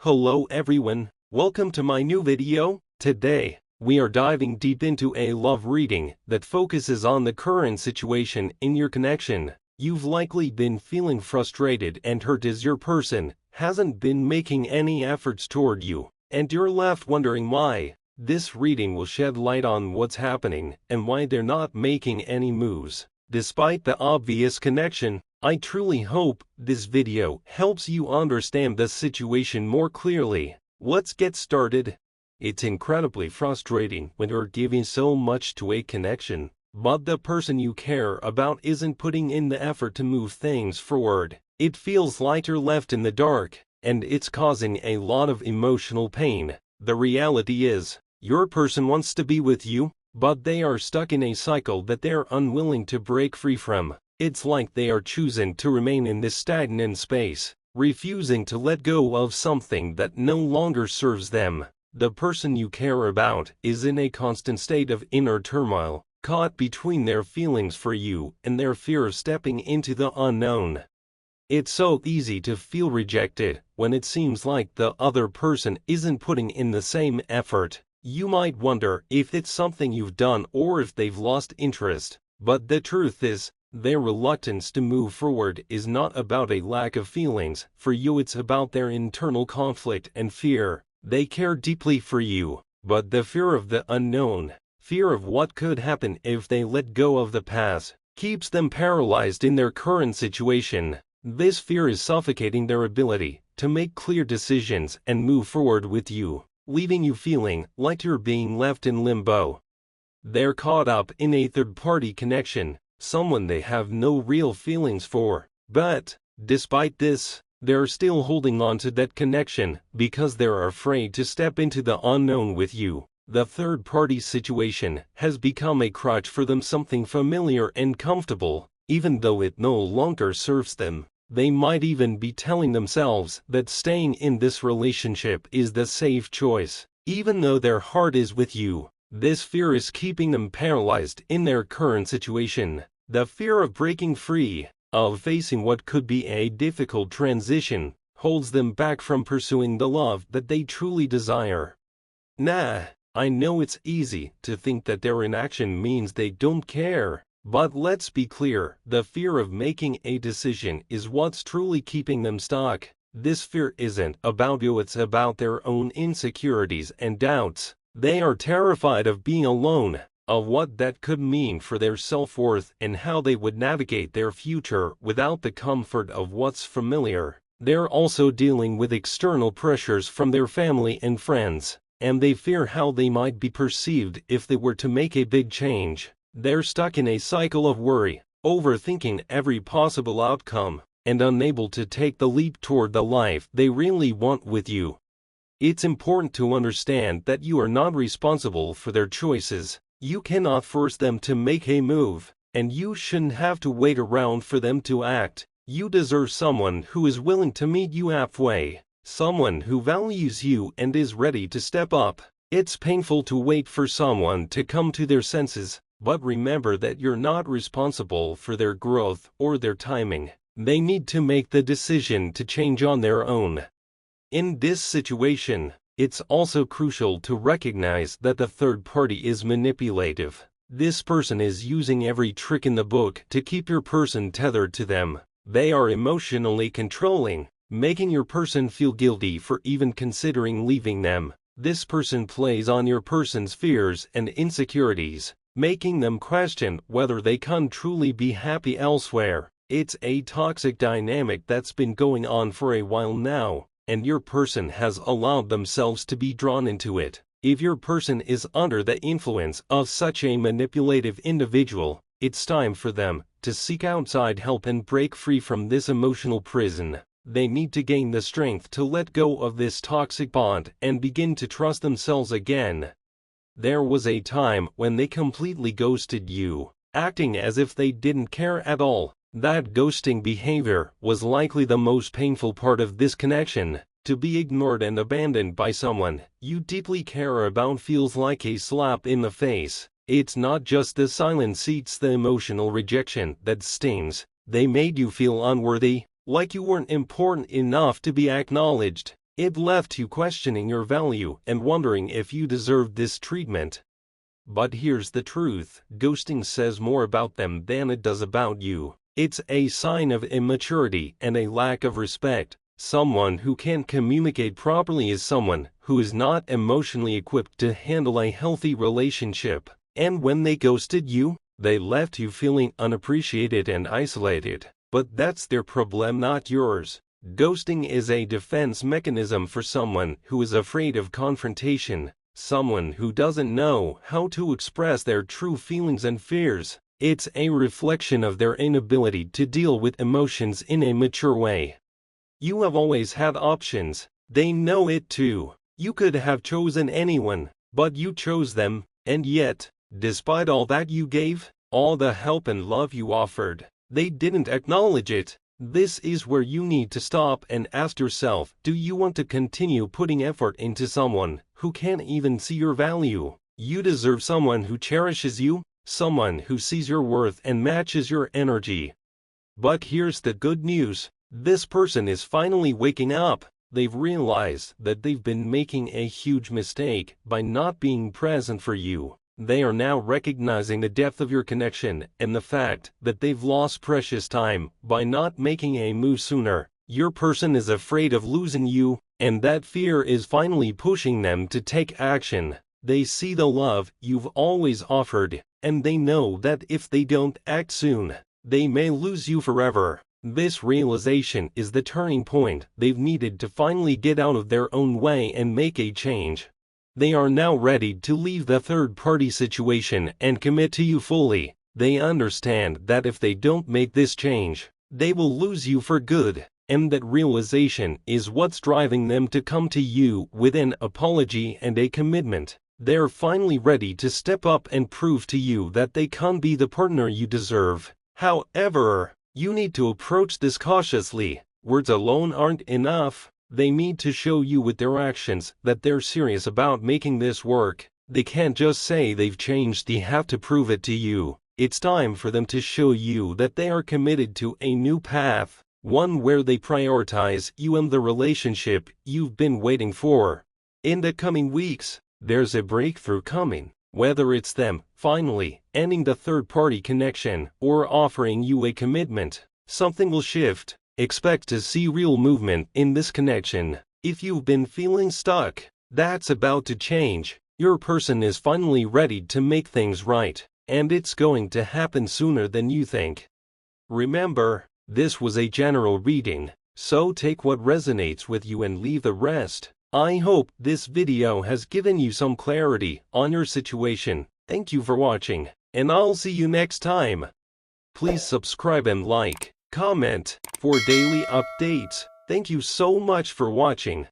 Hello everyone, welcome to my new video. Today, we are diving deep into a love reading that focuses on the current situation in your connection. You've likely been feeling frustrated and hurt as your person hasn't been making any efforts toward you, and you're left wondering why. This reading will shed light on what's happening and why they're not making any moves. Despite the obvious connection, I truly hope this video helps you understand the situation more clearly. Let's get started. It's incredibly frustrating when you're giving so much to a connection, but the person you care about isn't putting in the effort to move things forward. It feels like you're left in the dark, and it's causing a lot of emotional pain. The reality is, your person wants to be with you, but they are stuck in a cycle that they're unwilling to break free from. It's like they are choosing to remain in this stagnant space, refusing to let go of something that no longer serves them. The person you care about is in a constant state of inner turmoil, caught between their feelings for you and their fear of stepping into the unknown. It's so easy to feel rejected when it seems like the other person isn't putting in the same effort. You might wonder if it's something you've done or if they've lost interest, but the truth is, their reluctance to move forward is not about a lack of feelings for you, it's about their internal conflict and fear. They care deeply for you, but the fear of the unknown, fear of what could happen if they let go of the past, keeps them paralyzed in their current situation. This fear is suffocating their ability to make clear decisions and move forward with you, leaving you feeling like you're being left in limbo. They're caught up in a third-party connection, someone they have no real feelings for, but, despite this, they're still holding on to that connection because they're afraid to step into the unknown with you. The third-party situation has become a crutch for them, something familiar and comfortable, even though it no longer serves them. They might even be telling themselves that staying in this relationship is the safe choice, even though their heart is with you. This fear is keeping them paralyzed in their current situation. The fear of breaking free, of facing what could be a difficult transition, holds them back from pursuing the love that they truly desire. I know it's easy to think that their inaction means they don't care, but let's be clear, the fear of making a decision is what's truly keeping them stuck. This fear isn't about you, it's about their own insecurities and doubts. They are terrified of being alone, of what that could mean for their self-worth and how they would navigate their future without the comfort of what's familiar. They're also dealing with external pressures from their family and friends, and they fear how they might be perceived if they were to make a big change. They're stuck in a cycle of worry, overthinking every possible outcome, and unable to take the leap toward the life they really want with you. It's important to understand that you are not responsible for their choices. You cannot force them to make a move, and you shouldn't have to wait around for them to act. You deserve someone who is willing to meet you halfway, someone who values you and is ready to step up. It's painful to wait for someone to come to their senses, but remember that you're not responsible for their growth or their timing. They need to make the decision to change on their own. In this situation, it's also crucial to recognize that the third party is manipulative. This person is using every trick in the book to keep your person tethered to them. They are emotionally controlling, making your person feel guilty for even considering leaving them. This person plays on your person's fears and insecurities, making them question whether they can truly be happy elsewhere. It's a toxic dynamic that's been going on for a while now, and your person has allowed themselves to be drawn into it. If your person is under the influence of such a manipulative individual, it's time for them to seek outside help and break free from this emotional prison. They need to gain the strength to let go of this toxic bond and begin to trust themselves again. There was a time when they completely ghosted you, acting as if they didn't care at all. That ghosting behavior was likely the most painful part of this connection. To be ignored and abandoned by someone you deeply care about feels like a slap in the face. It's not just the silence, it's the emotional rejection that stings. They made you feel unworthy, like you weren't important enough to be acknowledged. It left you questioning your value and wondering if you deserved this treatment. But here's the truth: ghosting says more about them than it does about you. It's a sign of immaturity and a lack of respect. Someone who can't communicate properly is someone who is not emotionally equipped to handle a healthy relationship. And when they ghosted you, they left you feeling unappreciated and isolated. But that's their problem, not yours. Ghosting is a defense mechanism for someone who is afraid of confrontation, someone who doesn't know how to express their true feelings and fears. It's a reflection of their inability to deal with emotions in a mature way. You have always had options. They know it too. You could have chosen anyone, but you chose them, and yet, despite all that you gave, all the help and love you offered, they didn't acknowledge it. This is where you need to stop and ask yourself, do you want to continue putting effort into someone who can't even see your value? You deserve someone who cherishes you, someone who sees your worth and matches your energy. But here's the good news: this person is finally waking up. They've realized that they've been making a huge mistake by not being present for you. They are now recognizing the depth of your connection and the fact that they've lost precious time by not making a move sooner. Your person is afraid of losing you, and that fear is finally pushing them to take action. They see the love you've always offered, and they know that if they don't act soon, they may lose you forever. This realization is the turning point they've needed to finally get out of their own way and make a change. They are now ready to leave the third-party situation and commit to you fully. They understand that if they don't make this change, they will lose you for good, and that realization is what's driving them to come to you with an apology and a commitment. They're finally ready to step up and prove to you that they can be the partner you deserve. However, you need to approach this cautiously. Words alone aren't enough. They need to show you with their actions that they're serious about making this work. They can't just say they've changed, they have to prove it to you. It's time for them to show you that they are committed to a new path, one where they prioritize you and the relationship you've been waiting for. In the coming weeks, there's a breakthrough coming. Whether it's them finally ending the third-party connection or offering you a commitment, something will shift. Expect to see real movement in this connection. If you've been feeling stuck, that's about to change. Your person is finally ready to make things right, and it's going to happen sooner than you think. Remember, this was a general reading, so take what resonates with you and leave the rest. I hope this video has given you some clarity on your situation. Thank you for watching, and I'll see you next time. Please subscribe and like, comment for daily updates. Thank you so much for watching.